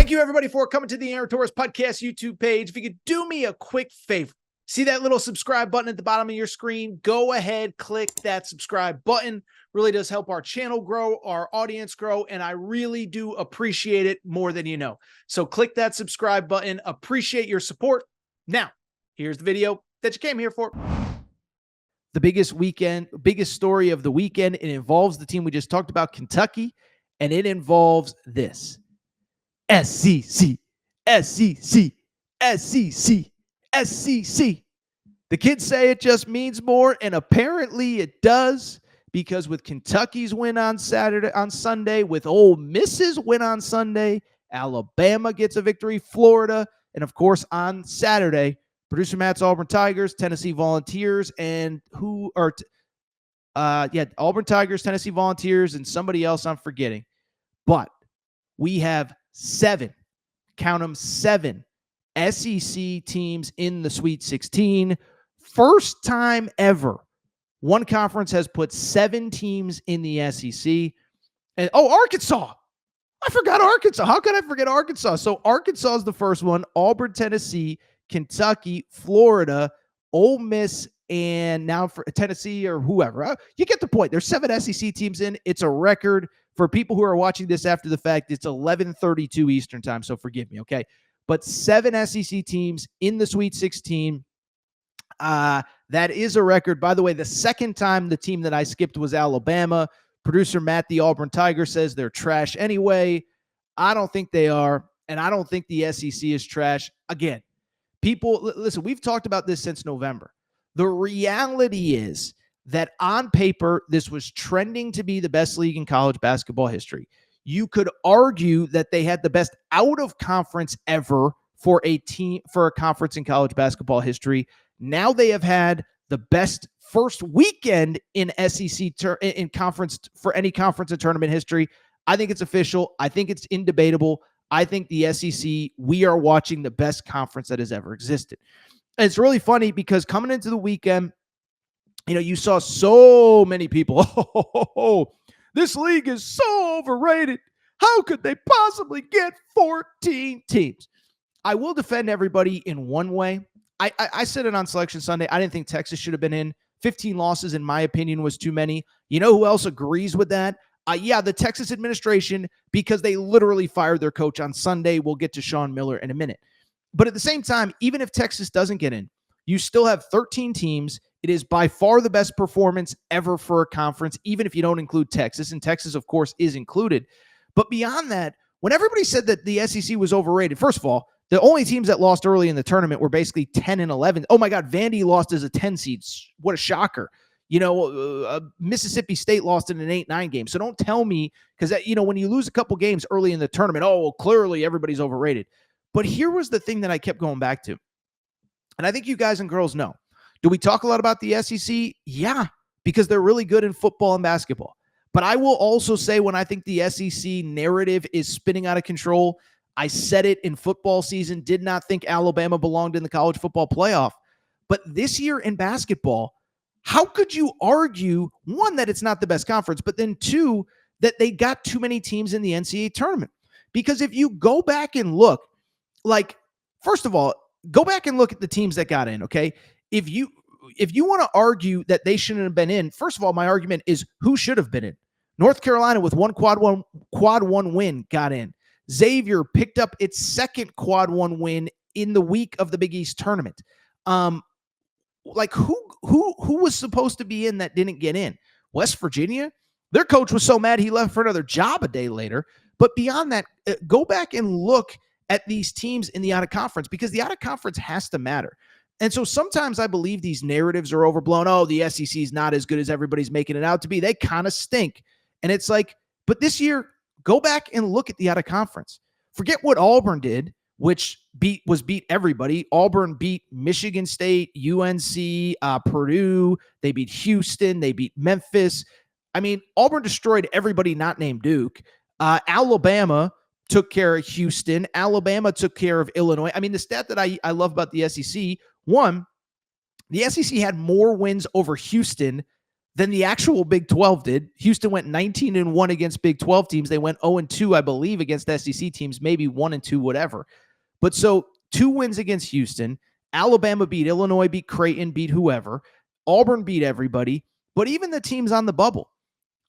Thank you, everybody, for coming to the Aaron Torres Podcast YouTube page. If you could do me a quick favor, see that little subscribe button at the bottom of your screen? Go ahead, click that subscribe button. Really does help our channel grow, our audience grow, and I really do appreciate it more than you know. So click that subscribe button. Appreciate your support. Now, here's the video that you came here for. The biggest story of the weekend. It involves the team we just talked about, Kentucky, and it involves this. SEC, SEC, SEC, SEC. The kids say it just means more, and apparently it does, because with Kentucky's win on Sunday, with Ole Miss's win on Sunday, Alabama gets a victory, Florida, and of course on Saturday, producer Matt's Auburn Tigers, Tennessee Volunteers, and Auburn Tigers, Tennessee Volunteers, and somebody else I'm forgetting. But we have seven SEC teams in the Sweet 16. First time ever one conference has put 7 teams in the SEC. And Arkansas. I forgot Arkansas. How could I forget Arkansas? So Arkansas is the first one. Auburn, Tennessee, Kentucky, Florida, Ole Miss, and now for Tennessee or whoever. You get the point. There's 7 SEC teams in. It's a record. For people who are watching this after the fact, it's 11:32 Eastern time, so forgive me, okay? But 7 SEC teams in the Sweet 16. That is a record. By the way, the second time the team that I skipped was Alabama. Producer Matt, the Auburn Tiger, says they're trash anyway. I don't think they are, and I don't think the SEC is trash. Again, people, listen, we've talked about this since November. The reality is that on paper, this was trending to be the best league in college basketball history. You could argue that they had the best out of conference ever for a conference in college basketball history. Now they have had the best first weekend in SEC in conference for any conference in tournament history. I think it's official. I think it's indebatable. I think the SEC, we are watching the best conference that has ever existed. And it's really funny because coming into the weekend, you saw so many people, this league is so overrated. How could they possibly get 14 teams? I will defend everybody in one way. I said it on Selection Sunday. I didn't think Texas should have been in. 15 losses, in my opinion, was too many. You know who else agrees with that? The Texas administration, because they literally fired their coach on Sunday. We'll get to Sean Miller in a minute. But at the same time, even if Texas doesn't get in, you still have 13 teams. It is by far the best performance ever for a conference, even if you don't include Texas. And Texas, of course, is included. But beyond that, when everybody said that the SEC was overrated, first of all, the only teams that lost early in the tournament were basically 10 and 11. Oh, my God, Vandy lost as a 10 seed. What a shocker. Mississippi State lost in an 8-9 game. So don't tell me, because, when you lose a couple games early in the tournament, clearly everybody's overrated. But here was the thing that I kept going back to. And I think you guys and girls know. Do we talk a lot about the SEC? Yeah, because they're really good in football and basketball. But I will also say when I think the SEC narrative is spinning out of control, I said it in football season, did not think Alabama belonged in the college football playoff. But this year in basketball, how could you argue, one, that it's not the best conference, but then two, that they got too many teams in the NCAA tournament? Because if you go back and look, first of all, go back and look at the teams that got in, okay? If you want to argue that they shouldn't have been in, first of all, my argument is who should have been in. North Carolina with one quad one win got in. Xavier picked up its second quad one win in the week of the Big East tournament. Who was supposed to be in that didn't get in? West Virginia? Their coach was so mad he left for another job a day later. But beyond that, go back and look at these teams in the out-of-conference, because the out-of-conference has to matter. And so sometimes I believe these narratives are overblown. Oh, the SEC is not as good as everybody's making it out to be. They kind of stink. And it's like, but this year, go back and look at the out-of-conference. Forget what Auburn did, which beat everybody. Auburn beat Michigan State, UNC, Purdue. They beat Houston. They beat Memphis. I mean, Auburn destroyed everybody not named Duke. Alabama took care of Houston. Alabama took care of Illinois. I mean, the stat that I love about the SEC, one, the SEC had more wins over Houston than the actual Big 12 did. Houston went 19-1 against Big 12 teams. They went 0-2, I believe, against SEC teams, maybe 1-2, whatever. But so 2 wins against Houston. Alabama beat Illinois, beat Creighton, beat whoever. Auburn beat everybody. But even the teams on the bubble,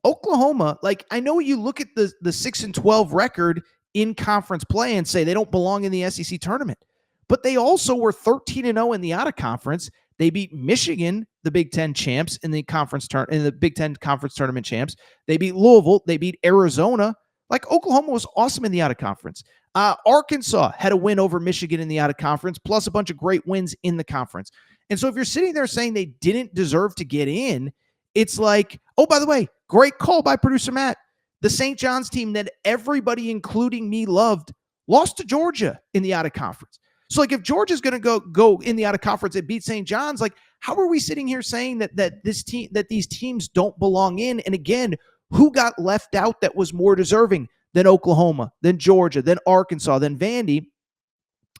Oklahoma, like, I know you look at the 6-12 record in conference play and say they don't belong in the SEC tournament, but they also were 13-0 in the out of conference. They beat Michigan, the Big Ten champs, in the Big Ten conference tournament champs. They beat Louisville. They beat Arizona. Like, Oklahoma was awesome in the out of conference. Arkansas had a win over Michigan in the out of conference, plus a bunch of great wins in the conference. And so if you're sitting there saying they didn't deserve to get in, it's like, oh, by the way, great call by producer Matt. The St. John's team that everybody, including me, loved, lost to Georgia in the out of conference. So, like, if Georgia's going to go in the out of conference and beat St. John's, like, how are we sitting here saying that these teams don't belong in? And again, who got left out that was more deserving than Oklahoma, than Georgia, than Arkansas, than Vandy?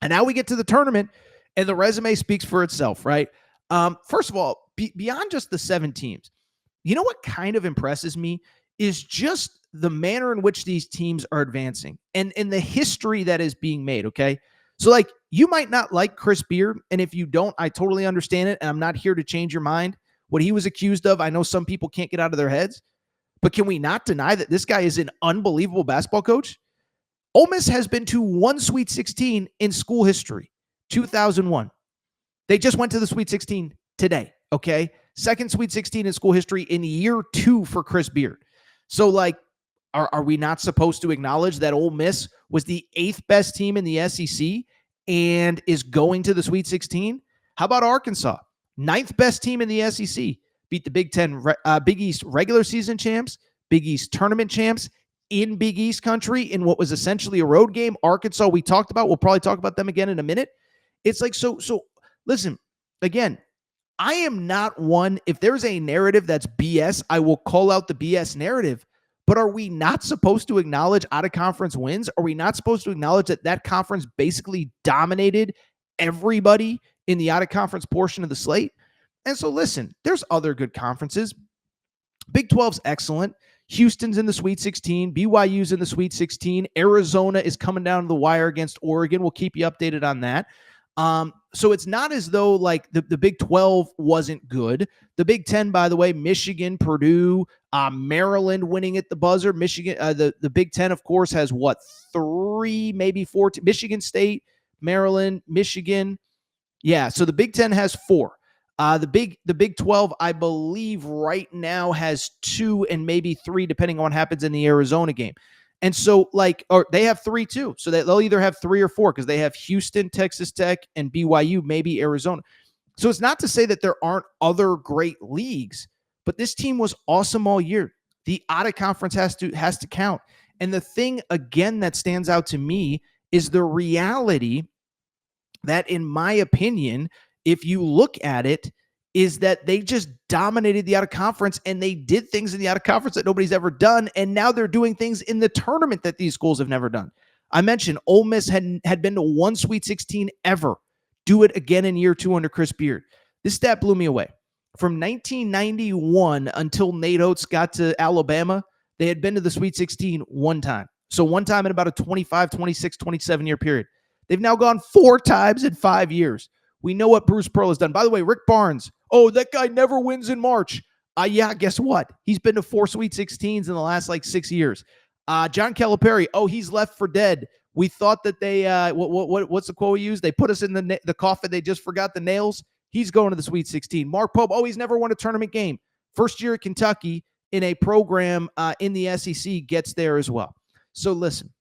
And now we get to the tournament, and the resume speaks for itself, right? First of all, beyond just the 7 teams, you know what kind of impresses me is just the manner in which these teams are advancing and the history that is being made, okay? So, like, you might not like Chris Beard, and if you don't, I totally understand it, and I'm not here to change your mind. What he was accused of, I know some people can't get out of their heads, but can we not deny that this guy is an unbelievable basketball coach? Ole Miss has been to 1 Sweet 16 in school history, 2001. They just went to the Sweet 16 today, okay? Second Sweet 16 in school history in year 2 for Chris Beard. So, like, are we not supposed to acknowledge that Ole Miss was the 8th best team in the SEC and is going to the Sweet 16? How about Arkansas? 9th best team in the SEC. Beat the Big East regular season champs, Big East tournament champs in Big East country in what was essentially a road game. Arkansas, we talked about. We'll probably talk about them again in a minute. It's like, so listen, again, I am not one, if there's a narrative that's BS, I will call out the BS narrative. But are we not supposed to acknowledge out-of-conference wins? Are we not supposed to acknowledge that conference basically dominated everybody in the out-of-conference portion of the slate? And so, listen, there's other good conferences. Big 12's excellent. Houston's in the Sweet 16. BYU's in the Sweet 16. Arizona is coming down to the wire against Oregon. We'll keep you updated on that. So it's not as though, like, the Big 12 wasn't good. The Big 10, by the way, Michigan, Purdue, Maryland winning at the buzzer. Michigan, the Big 10, of course, has 3, maybe 4. Michigan State, Maryland, Michigan. Yeah, so the Big 10 has 4. The Big 12, I believe, right now has 2 and maybe 3, depending on what happens in the Arizona game. And so, like, or they have 3 too. So they'll either have 3 or 4 because they have Houston, Texas Tech, and BYU, maybe Arizona. So it's not to say that there aren't other great leagues, but this team was awesome all year. The out-of-conference has to count. And the thing, again, that stands out to me is the reality that, in my opinion, if you look at it, is that they just dominated the out-of-conference, and they did things in the out-of-conference that nobody's ever done, and now they're doing things in the tournament that these schools have never done. I mentioned Ole Miss had been to 1 Sweet 16 ever. Do it again in year 2 under Chris Beard. This stat blew me away. From 1991 until Nate Oates got to Alabama, they had been to the Sweet 16 one time. So one time in about a 25, 26, 27-year period. They've now gone 4 times in 5 years. We know what Bruce Pearl has done. By the way, Rick Barnes, oh, that guy never wins in March. Yeah, guess what? He's been to 4 Sweet 16s in the last, 6 years. John Calipari, oh, he's left for dead. We thought that they, what's the quote we used? They put us in the coffin. They just forgot the nails. He's going to the Sweet 16. Mark Pope, oh, he's never won a tournament game. First year at Kentucky in a program in the SEC gets there as well. So listen,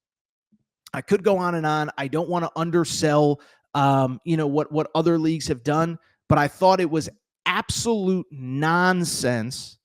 I could go on and on. I don't want to undersell what other leagues have done, but I thought it was absolute nonsense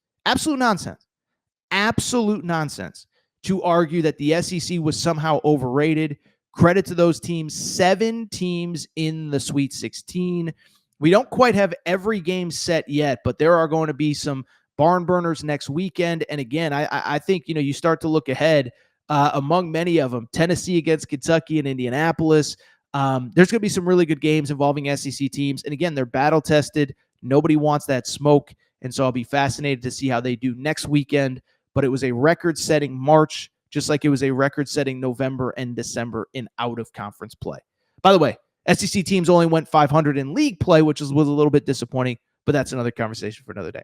to argue that the SEC was somehow overrated. Credit to those teams. 7 teams in the Sweet 16. We don't quite have every game set yet, but there are going to be some barn burners next weekend. And again, I think, you start to look ahead among many of them. Tennessee against Kentucky and Indianapolis. There's going to be some really good games involving SEC teams. And again, they're battle tested. Nobody wants that smoke. And so I'll be fascinated to see how they do next weekend. But it was a record-setting March, just like it was a record-setting November and December in out-of-conference play. By the way, SEC teams only went 500 in league play, which was a little bit disappointing, but that's another conversation for another day.